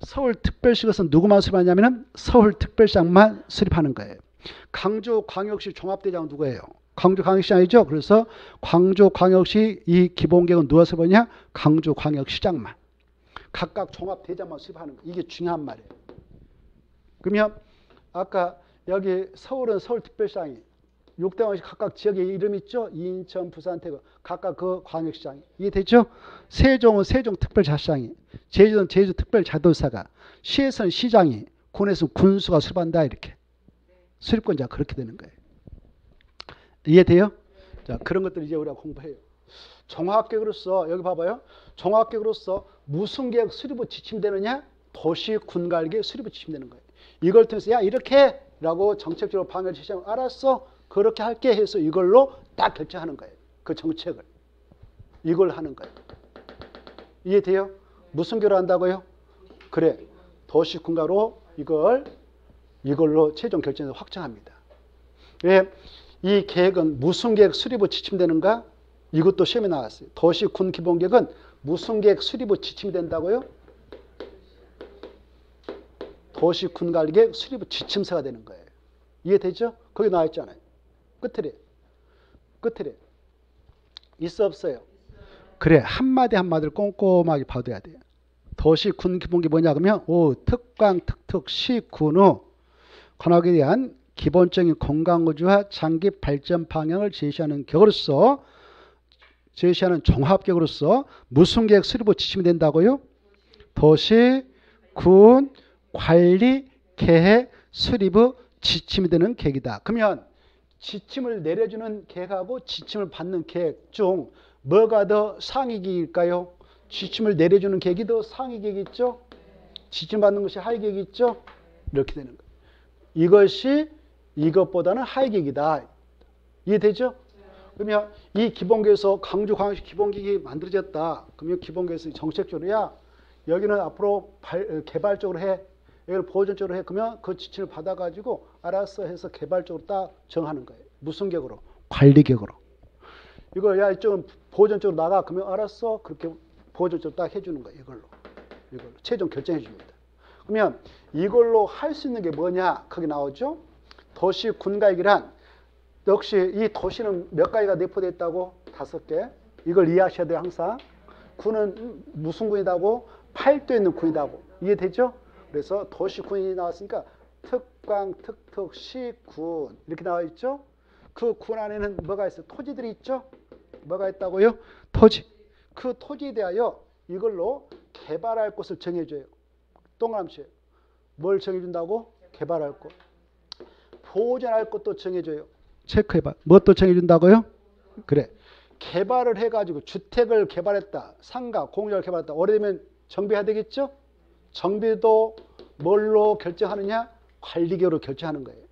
서울특별시 것은 누구만 수립하냐면 서울특별시장만 수립하는 거예요. 광주광역시 종합대장은 누구예요? 광주광역시장이죠. 그래서 광주광역시 이 기본계획은 누가 수립하냐? 광주광역시장만. 각각 종합대장만 수립하는 거예요. 이게 중요한 말이에요. 그러면 아까 여기 서울은 서울특별시장이 6대왕시 각각 지역의 이름 있죠? 인천, 부산, 대구 각각 그 광역시장이. 이해되죠? 세종은 세종특별자치장이, 제주는 제주특별자도사가, 시에서는 시장이, 군에서는 군수가 수립한다. 이렇게. 수립권자가 그렇게 되는 거예요. 이해돼요? 자, 그런 것들 이제 우리가 공부해요. 종합계획으로서 여기 봐봐요. 종합계획으로서 무슨 계획 수립이 지침되느냐? 도시 군관계 수립이 지침되는 거예요. 이걸 통해서 야 이렇게 라고 정책적으로 방향을 제시하면 알았어. 그렇게 할게 해서 이걸로 딱 결정하는 거예요. 그 정책을. 이걸 하는 거예요. 이해돼요? 무슨 계획을 한다고요? 그래. 도시 군가로 이걸로 최종 결정해서 확정합니다. 왜? 이 계획은 무슨 계획 수립이 지침되는가? 이것도 시험에 나왔어요. 도시 군 기본계획은 무슨 계획 수립이 지침이 된다고요? 도시 군 관리계획 수립의 지침서가 되는 거예요. 이해되죠? 거기 나와 있잖아요. 끝에 있어 없어요? 그래, 한마디 한마디를 꼼꼼하게 봐둬야 돼요. 도시 군 기본계획이 뭐냐 그러면 특광 특특 시 군의 관할에 대한 기본적인 건강구조와 장기 발전 방향을 제시하는 계획으로서 제시하는 종합계획으로서 무슨 계획 수립의 지침이 된다고요? 도시 군 관리 계획 수립의 지침이 되는 계획이다. 그러면 지침을 내려주는 계획하고 지침을 받는 계획 중 뭐가 더 상위 계획일까요? 지침을 내려주는 계획이 더 상위 계획이죠. 지침 받는 것이 하위 계획이죠. 이렇게 되는 거예요. 이것이 이것보다는 하위 계획이다. 이해되죠? 그러면 이 기본계획에서 광주광역시 기본계획이 만들어졌다. 그러면 기본계획에서 정책적으로 여기는 앞으로 개발적으로 해. 여기를 보존적으로 해. 그러면 그 지침을 받아가지고 알아서 해서 개발적으로 딱 정하는 거예요. 무슨 계획으로? 관리계획으로. 이거 이쪽은 보존적으로 나가. 그러면 알았어. 그렇게 보존적으로 딱 해주는 거예요. 이걸로 최종 결정해 줍니다. 그러면 이걸로 할 수 있는 게 뭐냐? 거기 나오죠. 도시 군가획이란 역시 이 도시는 몇 가지가 내포되어 있다고? 5개. 이걸 이해하셔야 돼요. 항상. 군은 무슨 군이다고? 팔도에 있는 군이다고. 이해되죠? 그래서 도시군이 나왔으니까 특광, 특특, 시군 이렇게 나와 있죠. 그 군 안에는 뭐가 있어요? 토지들이 있죠. 뭐가 있다고요? 토지. 그 토지에 대하여 이걸로 개발할 곳을 정해줘요. 동그라미 뭘 정해준다고? 개발할 곳. 보존할 곳도 정해줘요. 체크해봐. 뭣도 정해준다고요? 그래. 개발을 해가지고 주택을 개발했다. 상가, 공유를 개발했다. 오래되면 정비해야 되겠죠? 정비도 뭘로 결정하느냐? 관리계획으로 결정하는 거예요.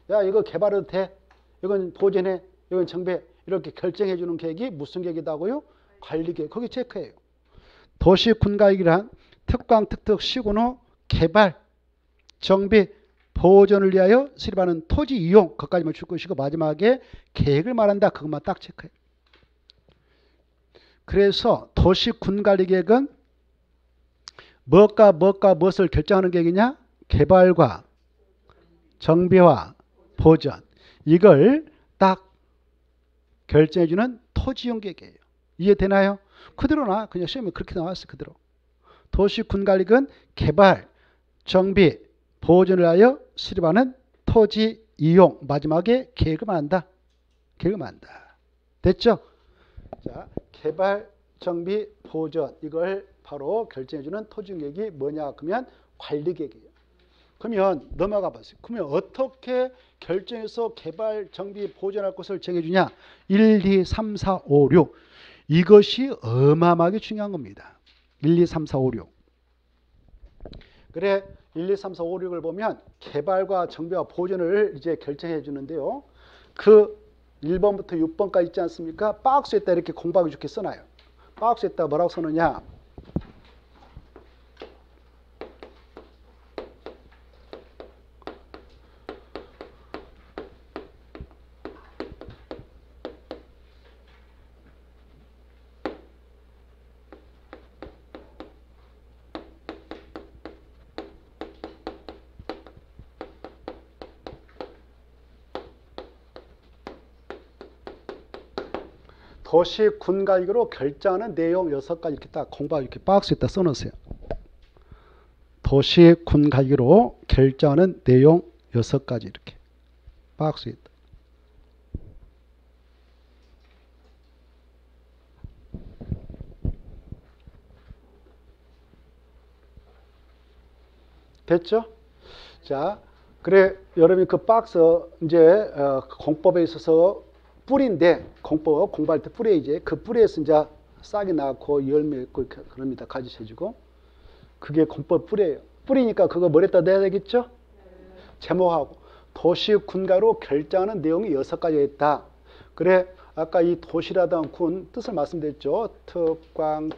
야 이거 개발해도 돼. 이건 보존해. 이건 정비해. 이렇게 결정해 주는 계획이 무슨 계획이다고요? 관리계획. 거기 체크해요. 도시군가획이란 특광, 특특, 시군의 개발, 정비, 보존을 위하여 수립하는 토지 이용 그것까지만 줄 것이고 마지막에 계획을 말한다. 그것만 딱 체크해요. 그래서 도시군관리계획은 무엇을 결정하는 계획이냐? 개발과 정비와 보존 이걸 딱 결정해주는 토지이용 계획이에요. 이해되나요? 그대로나 그냥 시험에 그렇게 나왔어요. 그대로. 도시군관리계획은 개발, 정비, 보존을 하여 수립하는 토지 이용 마지막에 계획을 말한다. 계획을 만든다. 됐죠? 자, 개발, 정비, 보전 이걸 바로 결정해주는 토지계획이 뭐냐 그러면 관리계획이에요. 그러면 넘어가 보세요. 그러면 어떻게 결정해서 개발, 정비, 보전할 것을 정해주냐? 1, 2, 3, 4, 5, 6 이것이 어마어마하게 중요한 겁니다. 1, 2, 3, 4, 5, 6 그래 1, 2, 3, 4, 5, 6을 보면 개발과 정비와 보전을 이제 결정해 주는데요. 그 1번부터 6번까지 있지 않습니까? 박스에다 이렇게 공부하기 좋게 써놔요. 박스에다 뭐라고 써놓냐? 도시 군 가격으로 결정하는 내용 6가지 이렇게 딱 공부하고 이렇게 박스에다 써놓으세요. 도시 군 가격으로 결정하는 내용 6가지 이렇게 박스에다. 됐죠? 자, 그래 여러분이 그 박스 이제 공법에 있어서 뿌리인데 공법 공부할 때 뿌리에 이제 그 뿌리에서 이제 싹이 나고 열매 있고 그럽니다. 가지 해주고 그게 공법 뿌리예요. 뿌리니까 그거 머리에다 내야 되겠죠? 제목하고 도시 군가로 결정하는 내용이 6가지가 있다. 그래 아까 이 도시라던 군 뜻을 말씀드렸죠. 특광,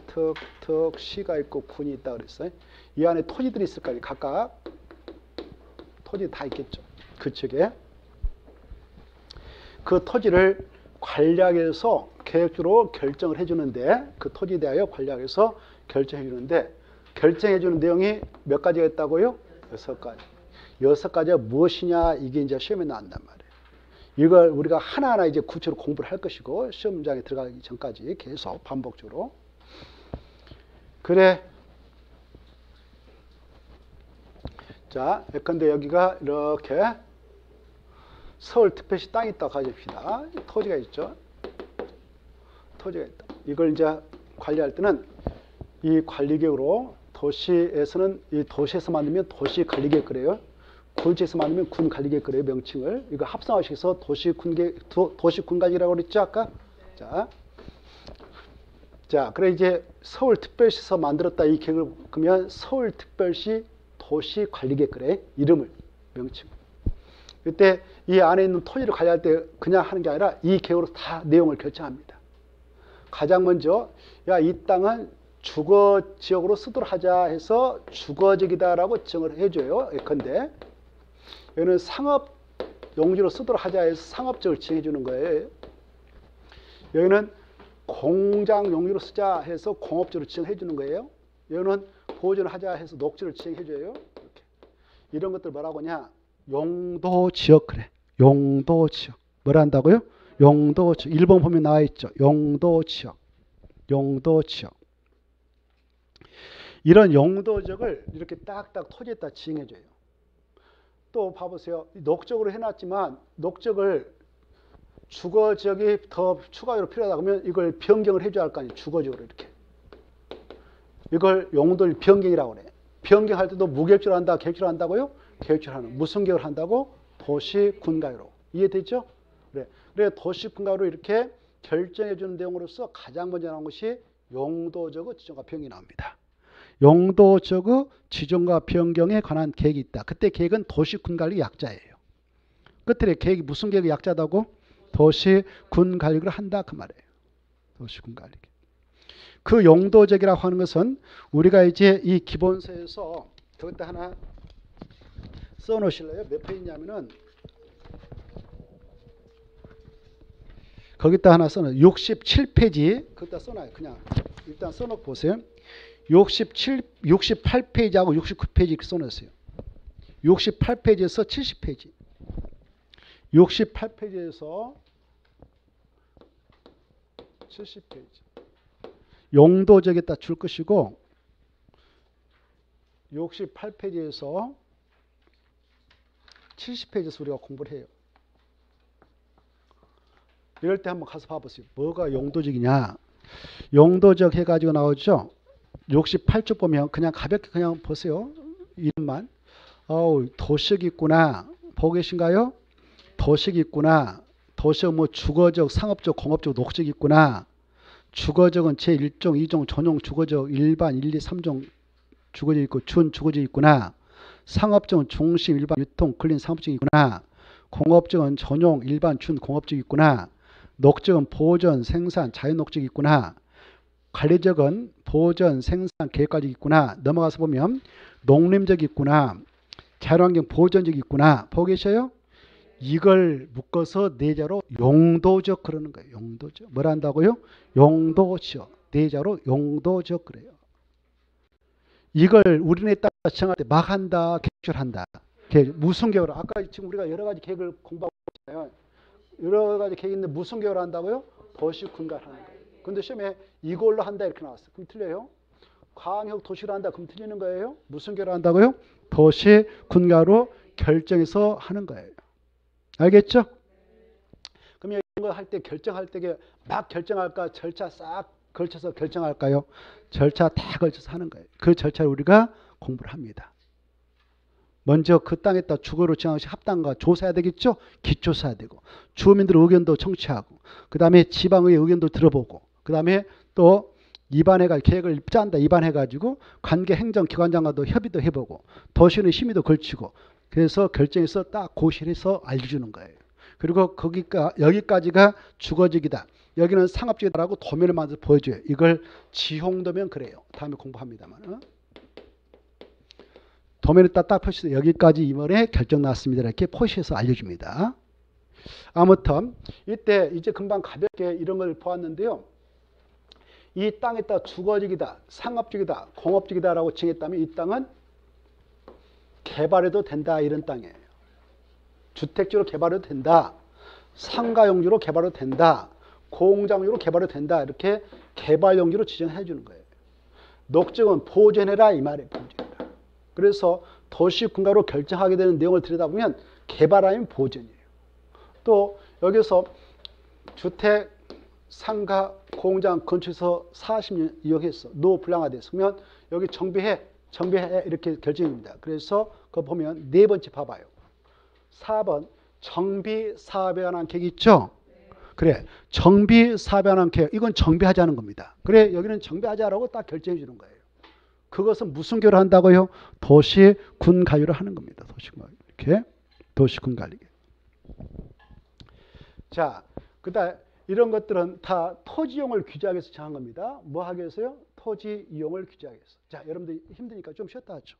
시가 있고 군이 있다 그랬어요. 이 안에 토지들이 있을 거예요. 각각 토지 다 있겠죠. 그 측에 그 토지를 관리하기 위해서 계획적으로 결정을 해주는데 그 토지에 대하여 관리하기 위해서 결정해 주는데 결정해 주는 내용이 몇 가지가 있다고요? 6가지. 6가지가 무엇이냐 이게 이제 시험에 나온단 말이에요. 이걸 우리가 하나하나 이제 구체로 공부를 할 것이고 시험장에 들어가기 전까지 계속 반복적으로. 그래. 자, 예컨대 여기가 이렇게 서울특별시 땅이 있다고 가집시다. 토지가 있죠. 토지가 있다. 이걸 이제 관리할 때는 이 관리계획으로 도시에서는 이 도시에서 만들면 도시관리계획 그래요. 군지에서 만들면 군관리계획 그래요. 명칭을. 이거 합성하셔서 도시군관리라고 그랬죠. 아까? 자, 그래 이제 서울특별시에서 만들었다 이 계획을 그러면 서울특별시 도시관리계획 그래. 이름을. 명칭. 그때 이 안에 있는 토지를 관리할 때 그냥 하는 게 아니라 이 계획으로 다 내용을 결정합니다. 가장 먼저 야, 이 땅은 주거지역으로 쓰도록 하자 해서 주거지역이다라고 지정을 해줘요. 예컨대 여기는 상업 용지로 쓰도록 하자 해서 상업지역을 지정해 주는 거예요. 여기는 공장 용지로 쓰자 해서 공업지로 지정해 주는 거예요. 여기는 보존을 하자 해서 녹지를 지정해 줘요. 이렇게. 이런 것들 뭐라고 하냐? 용도지역 그래. 용도지역. 뭐라 한다고요? 용도지역. 1번 보면 나와 있죠. 용도지역. 용도지역. 이런 용도지역을 이렇게 딱딱 토지에다 지정해줘요. 또 봐보세요. 녹적으로 해놨지만 녹적을 주거지역이 더 추가로 필요하다 그러면 이걸 변경을 해줘야 할 거 아니에요. 주거지역으로 이렇게. 이걸 용도를 변경이라고 그래. 변경할 때도 무계획적으로 한다, 계획적으로 한다고요? 계획적으로 하는. 무슨 계획을 한다고? 도시군가로. 이해됐죠? 그래 도시군가로 이렇게 결정해주는 내용으로서 가장 먼저 나온 것이 용도적 지정과 변경이 나옵니다. 용도적 지정과 변경에 관한 계획이 있다. 그때 계획은 도시군관리 약자예요. 끝에 계획이 무슨 계획이 약자다고? 도시군관리를 한다 그 말이에요. 도시군관리. 그 용도적이라고 하는 것은 우리가 이제 이 기본서에서 거기다 하나 써놓으실래요? 몇 페이지냐면은 거기다 하나 써놔요. 67페이지 거기다 써놔요. 그냥 일단 써놓고 보세요. 68페이지하고 69페이지 이렇게 써놓으세요. 68페이지에서 70페이지. 68페이지에서 70페이지. 용도적에다 줄 것이고 68페이지에서 70페이지에서 우리가 공부를 해요. 이럴 때 한번 가서 봐보세요. 뭐가 용도적이냐. 용도적 해가지고 나오죠. 68쪽 보면 그냥 가볍게 그냥 보세요. 이름만. 도식 있구나. 보고 계신가요? 도식 있구나. 도식 뭐 주거적, 상업적, 공업적, 녹적 있구나. 주거적은 제1종, 2종, 전용 주거적, 일반, 1, 2, 3종 주거적 있고 준 주거적 있구나. 상업적은 중심, 일반, 유통, 클린 상업적 있구나. 공업적은 전용, 일반, 준 공업적 있구나. 녹적은 보전, 생산, 자연녹적 있구나. 관리적은 보전, 생산, 계획관리 있구나. 넘어가서 보면 농림적 있구나. 자연환경 보전적 있구나. 보고 계셔요? 이걸 묶어서 내자로 용도적 그러는 거예요. 용도적. 뭘 한다고요? 용도적. 내자로 용도적 그래요. 이걸 우리네 따라 정할 때 막 한다, 계획한다. 무슨 계획을 아까 지금 우리가 여러 가지 계획을 공부하고 있잖아요. 여러 가지 계획이 있는데 무슨 계획을 한다고요? 도시 군가하는 거예요. 근데 시험에 이걸로 한다 이렇게 나왔어. 그럼 틀려요? 광역 도시로 한다. 그럼 틀리는 거예요? 무슨 계획을 한다고요? 도시 군가로 결정해서 하는 거예요. 알겠죠? 그럼 이런 거 할 때 결정할 때 막 결정할까? 절차 싹 걸쳐서 결정할까요? 절차 다 걸쳐서 하는 거예요. 그 절차를 우리가 공부를 합니다. 먼저 그 땅에다 주거로 지정한 합당과 조사해야 되겠죠? 기초사해야 되고 주민들 의견도 청취하고 그 다음에 지방의 의견도 들어보고 그 다음에 또 입안해가 계획을 짠다 입안해가지고 관계 행정기관장과도 협의도 해보고 도시는 심의도 걸치고 그래서 결정해서 딱 고시해서 알려주는 거예요. 그리고 여기까지가 주거지이다. 여기는 상업지이다라고 도면을 만들어서 보여줘요. 이걸 지형도면 그래요. 다음에 공부합니다만. 도면에 딱 표시해서 여기까지 이번에 결정 났습니다. 이렇게 표시해서 알려줍니다. 아무튼 이때 이제 금방 가볍게 이런 걸 보았는데요. 이 땅에다 주거지이다, 상업지이다, 공업지이다라고 정했다면 이 땅은 개발해도 된다 이런 땅이에요. 주택지로 개발해도 된다. 상가용지로 개발해도 된다. 공장용지로 개발해도 된다. 이렇게 개발용지로 지정해 주는 거예요. 녹적은 보존해라 이 말이에요. 보존해라. 그래서 도시군가로 결정하게 되는 내용을 들여다보면 개발하면 보존이에요. 또 여기서 주택, 상가, 공장 근처에서 40년 이용했어. 노불량화됐어. 그러면 여기 정비해 이렇게 결정입니다. 그래서 그거 보면 네 번째 봐봐요. 4번 정비사업에 관한 계획 있죠? 그래 정비사업에 관한 계획 이건 정비하자는 겁니다. 그래 여기는 정비하자라고 딱 결정해 주는 거예요. 그것은 무슨 계획을 한다고요? 도시군가율을 하는 겁니다. 도시군가율 이렇게 도시군관리. 자, 그다음 이런 것들은 다 토지 이용을 규제하기 위해서 정한 겁니다. 뭐 하기 위해서요? 토지 이용을 규제하기 위해서. 자, 여러분들 힘드니까 좀 쉬었다 하죠.